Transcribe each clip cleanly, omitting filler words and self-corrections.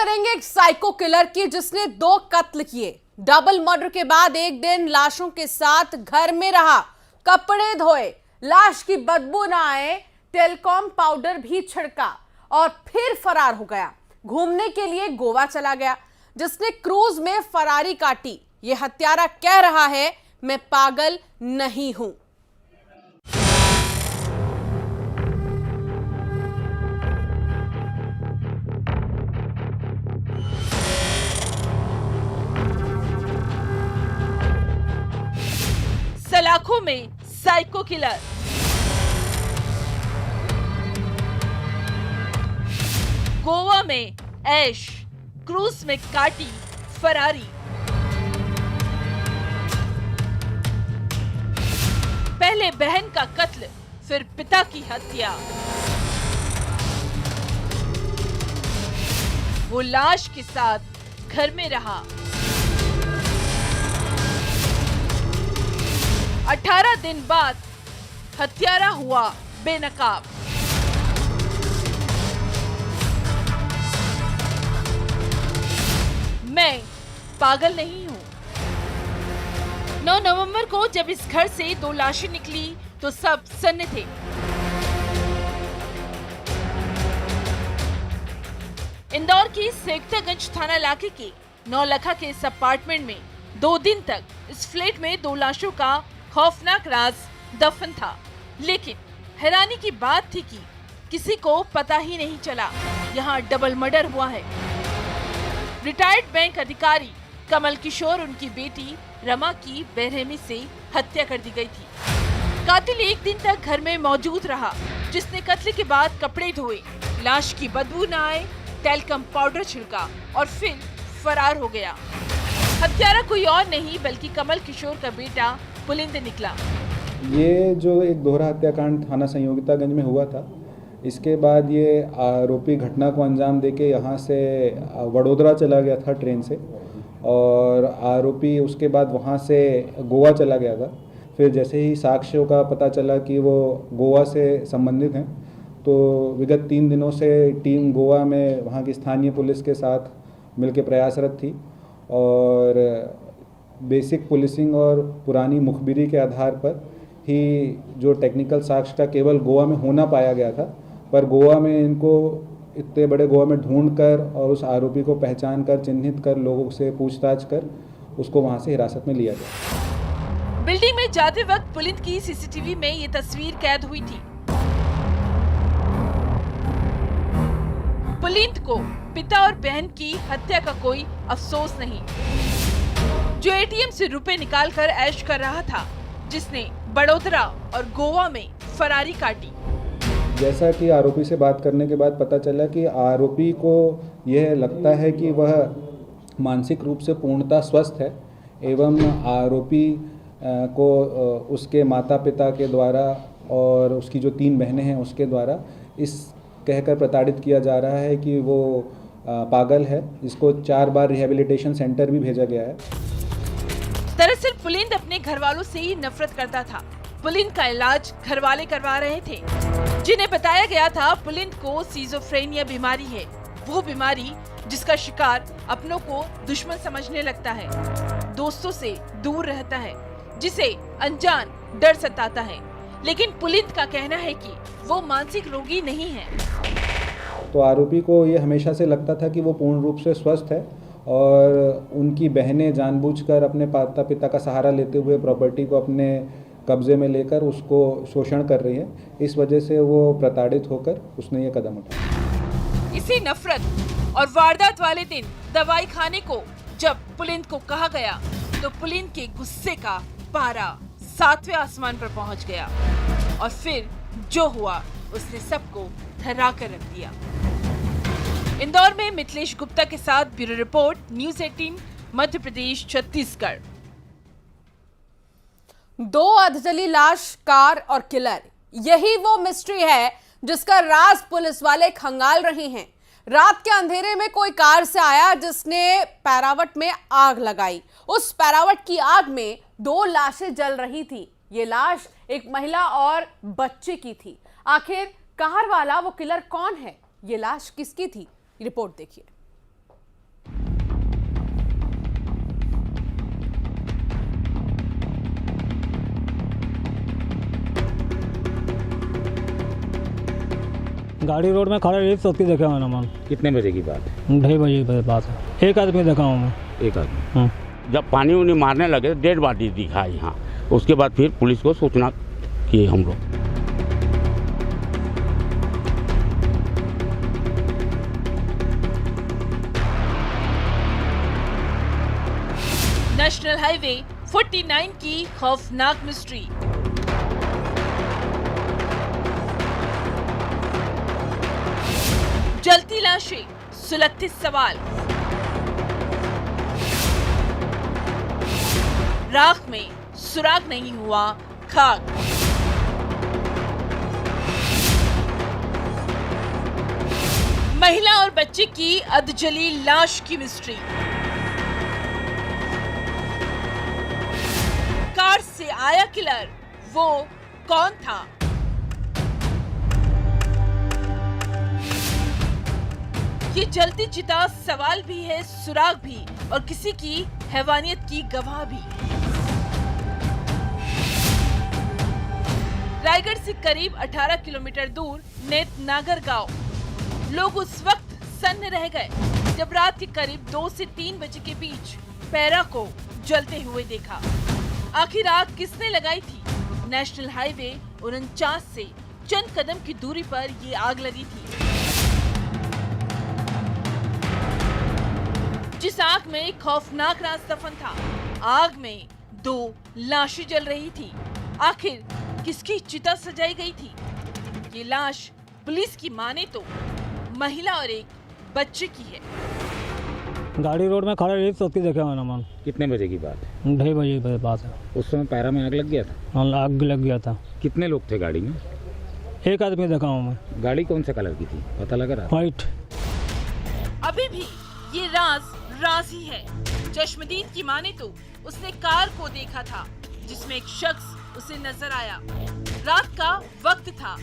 करेंगे एक psycho killer की जिसने 2 कत्ल किए। डबल मर्डर के बाद एक दिन लाशों के साथ घर में रहा, कपड़े धोए, लाश की बदबू ना आए, टेलकॉम पाउडर भी छिड़का और फिर फरार हो गया। घूमने के लिए गोवा चला गया। जिसने क्रूज में फरारी काटी, यह हत्यारा कह रहा है मैं पागल नहीं हूं। सलाखों में साइको किलर। गोवा में ऐश, क्रूज में काटी फरारी। पहले बहन का कत्ल, फिर पिता की हत्या। वो लाश के साथ घर में रहा। 18 दिन बाद हत्यारा हुआ बेनकाब। मैं पागल नहीं हूं। 9 नवंबर को जब इस घर से 2 लाशें निकली तो सब सन्न थे। इंदौर की सेक्टरगंज थाना इलाके के नौलखा के इस अपार्टमेंट में 2 दिन तक इस फ्लैट में 2 लाशों का खौफनाक राज दफन था। लेकिन हैरानी की बात थी कि किसी को पता ही नहीं चला यहाँ डबल मर्डर हुआ है। रिटायर्ड बैंक अधिकारी कमल किशोर, उनकी बेटी रमा की बेरहमी से हत्या कर दी गई थी। कातिल एक दिन तक घर में मौजूद रहा, जिसने कत्ल के बाद कपड़े धोए, लाश की बदबू न आए, टेलकम पाउडर छिड़का और फिर फरार हो गया। हत्यारा कोई और नहीं बल्कि कमल किशोर का बेटा पुलिंद निकला। ये जो एक दोहरा हत्याकांड थाना संयोगितागंज में हुआ था, इसके बाद ये आरोपी घटना को अंजाम देके यहाँ से वडोदरा चला गया था ट्रेन से, और आरोपी उसके बाद वहाँ से गोवा चला गया था। फिर जैसे ही साक्ष्यों का पता चला कि वो गोवा से संबंधित हैं, तो विगत 3 दिनों से टीम गोवा में वहाँ की स्थानीय पुलिस के साथ मिलकर प्रयासरत थी और बेसिक पुलिसिंग और पुरानी मुखबिरी के आधार पर ही जो टेक्निकल साक्ष्य का केवल गोवा में होना पाया गया था, पर गोवा में इनको इतने बड़े गोवा में ढूंढकर और उस आरोपी को पहचान कर, चिन्हित कर, लोगों से पूछताछ कर उसको वहां से हिरासत में लिया गया। बिल्डिंग में जाते वक्त पुलिस की सीसीटीवी में ये तस्वीर कैद हुई थी। पुलिंद को पिता और बहन की हत्या का कोई अफसोस नहीं, जो एटीएम से रुपए निकालकर ऐश कर रहा था, जिसने बड़ोदरा और गोवा में फरारी काटी। जैसा कि आरोपी से बात करने के बाद पता चला कि आरोपी को यह लगता है कि वह मानसिक रूप से पूर्णतः स्वस्थ है एवं आरोपी को उसके माता पिता के द्वारा और उसकी जो 3 बहनें हैं उसके द्वारा इस कहकर प्रताड़ित किया जा रहा है कि वो पागल है। इसको 4 बार रिहैबिलिटेशन सेंटर भी भेजा गया है। दरअसल पुलिंद अपने घर वालों से ही नफरत करता था। पुलिंद का इलाज घर वाले करवा रहे थे, जिन्हें बताया गया था पुलिंद को सिजोफ्रेनिया बीमारी है, वो बीमारी जिसका शिकार अपनों को दुश्मन समझने लगता है, दोस्तों से दूर रहता है, जिसे अनजान डर सताता है। लेकिन पुलिंद का कहना है कि वो मानसिक रोगी नहीं है। तो आरोपी को ये हमेशा से लगता था कि वो पूर्ण रूप से स्वस्थ है और उनकी बहनें जानबूझकर अपने माता पिता का सहारा लेते हुए प्रॉपर्टी को अपने कब्जे में लेकर उसको शोषण कर रही है। इस वजह से वो प्रताड़ित होकर उसने ये कदम उठाया। इसी नफरत और वारदात वाले दिन दवाई खाने को जब पुलिंद को कहा गया तो पुलिंद के गुस्से का पारा 7वें आसमान पर पहुंच गया और फिर जो हुआ उसने सबको थर्रा कर रख दिया। इंदौर में मिथिलेश गुप्ता के साथ bureau report, news 18, Madhya Pradesh, Chhattisgarh. 2 अधजली लाश, कार और किलर, यही वो मिस्ट्री है जिसका राज पुलिस वाले खंगाल रहे हैं। रात के अंधेरे में कोई कार से आया जिसने पैरावट में आग लगाई। उस पैरावट की आग में 2 लाशें जल रही थी। ये लाश एक महिला और बच्चे की थी। आखिर कार वाला वो किलर कौन है? ये लाश किसकी थी? रिपोर्ट देखिए। गाड़ी रोड में खड़ा रही सबकी देखा मैंने मन। कितने बजे की बात है? 2:30 बजे की बात है। एक आदमी देखा हूँ मैं। एक आदमी जब पानी उनी मारने लगे डेड बॉडी दिखा यहाँ। उसके बाद फिर पुलिस को सूचना किए हम लोग। नेशनल हाईवे 49 की खौफनाक मिस्ट्री। जलती लाशें, सुलगते सवाल। राख में सुराग नहीं हुआ खाक। महिला और बच्चे की अधजली लाश की मिस्ट्री। कार से आया किलर, वो कौन था? ये जलती चिता सवाल भी है, सुराग भी, और किसी की हैवानियत की गवाह भी। रायगढ़ से करीब 18 किलोमीटर दूर नेतनागर गांव। लोग उस वक्त सन्न रह गए जब रात के करीब 2 से 3 बजे के बीच पैरा को जलते हुए देखा। आखिर आग किसने लगाई थी? नेशनल हाईवे 49 से चंद कदम की दूरी पर ये आग लगी थी। जिस आग में एक खौफनाक राज दफन था। आग में 2 लाशें जल रही थी। आखिर किसकी चिता सजाई गई थी? ये लाश पुलिस की माने तो महिला और एक बच्चे की है। गाड़ी रोड में खड़ा रही सबकी देखा मैंने मन। कितने बजे की बात है? 2:30 बजे की बात है। उस समय पैरा में आग लग गया था? आग लग गया था। कितने लोग थे गाड़ी में? एक आदमी देखा हूँ मैं। गाड़ी कौन से कलर की थी पता लगा रहा? वाइट। अभी भी ये राज ही है। चश्मदीद की माने तो उसने कार को देखा था जिसमें एक शख्स उसे नजर आया। रात का वक्त था,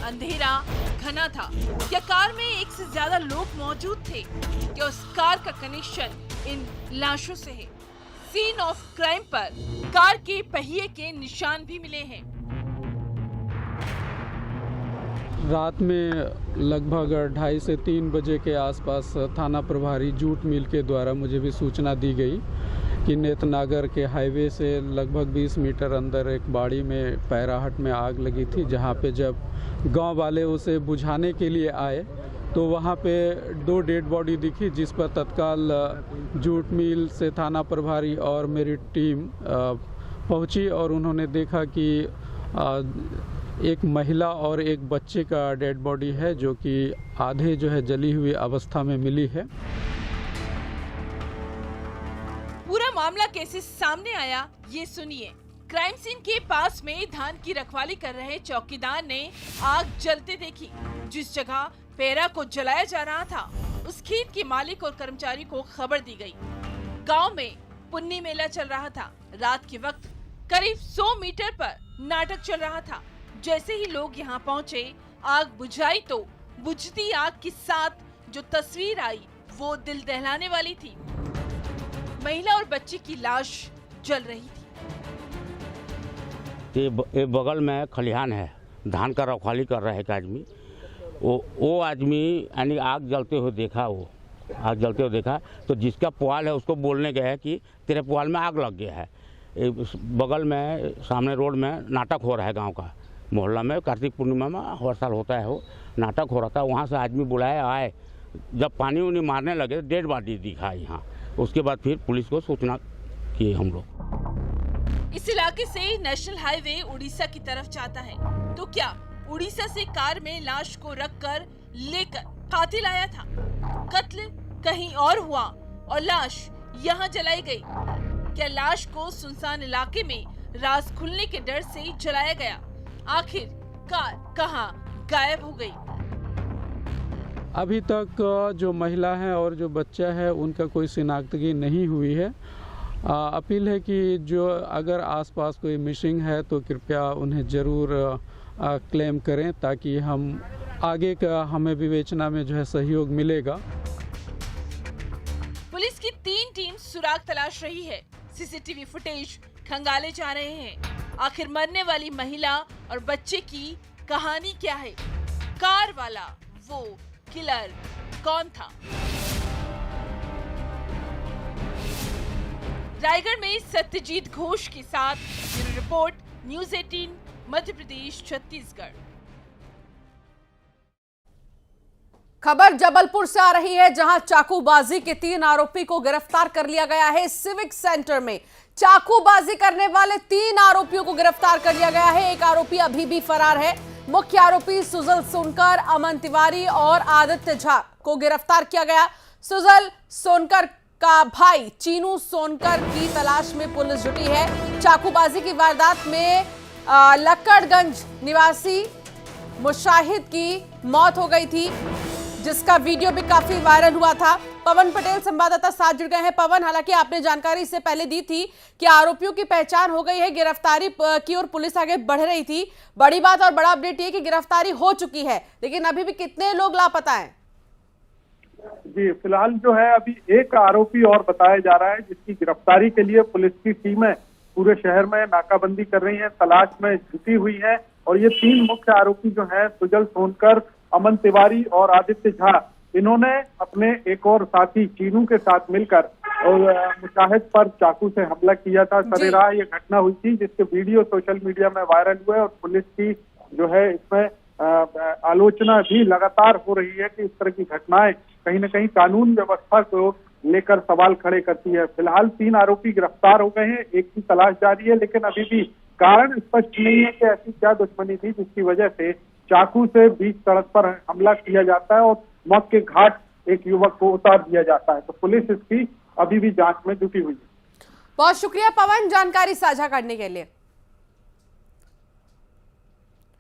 अंधेरा घना था। क्या कार में एक से ज्यादा लोग मौजूद थे? क्या उस कार का कनेक्शन इन लाशों से है? सीन ऑफ क्राइम पर कार के पहिए के निशान भी मिले हैं। रात में लगभग 2:30 से 3 बजे के आसपास थाना प्रभारी जूट मिल के द्वारा मुझे भी सूचना दी गई कि नेतनागर के हाईवे से लगभग 20 मीटर अंदर एक बाड़ी में पैराहट में आग लगी थी, जहां पे जब गांव वाले उसे बुझाने के लिए आए तो वहां पे 2 डेड बॉडी दिखी, जिस पर तत्काल जूट मिल से थाना प्रभारी और मेरी टीम पहुंची और उन्होंने देखा कि एक महिला और एक बच्चे का डेड बॉडी है, जो कि आधे जो है जली हुई अवस्था में मिली है। पूरा मामला कैसे सामने आया ये सुनिए। क्राइम सीन के पास में धान की रखवाली कर रहे चौकीदार ने आग जलते देखी। जिस जगह पैरा को जलाया जा रहा था उस खेत के मालिक और कर्मचारी को खबर दी गई। गांव में पुन्नी मेला चल रहा था। रात के वक्त करीब 100 मीटर पर नाटक चल रहा था। जैसे ही लोग यहाँ पहुँचे, आग बुझाई तो बुझती आग के साथ जो तस्वीर आई वो दिल दहलाने वाली थी। महिला और बच्चे की लाश जल रही थी। ये बगल में खलिहान है, धान का रखवाली कर रहा है एक आदमी। वो आदमी यानी आग जलते हुए देखा। वो आग जलते हुए देखा तो जिसका पुआल है उसको बोलने गया कि तेरे पुआल में आग लग गया है। बगल में सामने रोड में नाटक हो रहा है गांव का, मोहल्ला में कार्तिक पूर्णिमा में हर साल होता है। वो नाटक हो रहा था, वहाँ से आदमी बुलाया आए। जब पानी उनी मारने लगे डेड बॉडी दिखा यहाँ। उसके बाद फिर पुलिस को सूचना किए हम लोग। इस इलाके से नेशनल हाईवे उड़ीसा की तरफ जाता है, तो क्या उड़ीसा से कार में लाश को रखकर लेकर कातिल आया था? कत्ल कहीं और हुआ और लाश यहाँ जलाई गई। क्या लाश को सुनसान इलाके में राज खुलने के डर से जलाया गया? आखिर कार कहाँ गायब हो गई? अभी तक जो महिला है और जो बच्चा है उनका कोई शिनाख्तगी नहीं हुई है। अपील है कि जो अगर आसपास कोई मिसिंग है तो कृपया उन्हें ज़रूर क्लेम करें, ताकि हम आगे का हमें विवेचना में जो है सहयोग मिलेगा। पुलिस की 3 टीम सुराग तलाश रही है। सीसीटीवी फुटेज खंगाले जा रहे हैं। आखिर मरने वाली महिला और बच्चे की कहानी क्या है? कार वाला वो किलर कौन था। रायगढ़ में सत्यजीत घोष के साथ bureau report, news 18, Madhya Pradesh, Chhattisgarh. खबर जबलपुर से आ रही है, जहां चाकूबाजी के 3 आरोपी को गिरफ्तार कर लिया गया है। सिविक सेंटर में चाकूबाजी करने वाले 3 आरोपियों को गिरफ्तार कर लिया गया है। एक आरोपी अभी भी फरार है। मुख्य आरोपी सुजल सोनकर, अमन तिवारी और आदित्य झा को गिरफ्तार किया गया। सुजल सोनकर का भाई चीनू सोनकर की तलाश में पुलिस जुटी है। चाकूबाजी की वारदात में लक्कड़गंज निवासी मुशाहिद की मौत हो गई थी, जिसका वीडियो भी काफी वायरल हुआ था। पवन पटेल संवाददाता साथ जुड़ गए हैं। पवन, हालांकि आपने जानकारी इससे पहले दी थी कि आरोपियों की पहचान हो गई है, गिरफ्तारी की ओर पुलिस आगे बढ़ रही थी। बड़ी बात और बड़ा अपडेट ये कि गिरफ्तारी हो चुकी है, लेकिन अभी भी कितने लोग लापता हैं? जी, फिलहाल जो है अभी एक आरोपी और बताया जा रहा है, जिसकी गिरफ्तारी के लिए पुलिस की टीमें पूरे शहर में नाकाबंदी कर रही हैं, तलाश में जुटी हुई है। और ये 3 मुख्य आरोपी जो हैं, सुजल सोनकर, अमन तिवारी और आदित्य झा, इन्होंने अपने एक और साथी चीनू के साथ मिलकर और मुशाहिद पर चाकू से हमला किया था। सरेराह ये घटना हुई थी, जिसके वीडियो सोशल मीडिया में वायरल हुए और पुलिस की जो है इसमें आलोचना भी लगातार हो रही है कि इस तरह की घटनाएं कहीं न कहीं कानून व्यवस्था को लेकर सवाल खड़े करती है। फिलहाल 3 आरोपी गिरफ्तार हो गए हैं, एक की तलाश जारी है, लेकिन अभी भी कारण स्पष्ट नहीं है कि ऐसी क्या दुश्मनी थी जिसकी वजह से चाकू से बीच सड़क पर हमला किया जाता है और मौत के घाट एक युवक को उतार दिया जाता है। तो पुलिस इसकी अभी भी जांच में जुटी हुई है। बहुत शुक्रिया पवन, जानकारी साझा करने के लिए।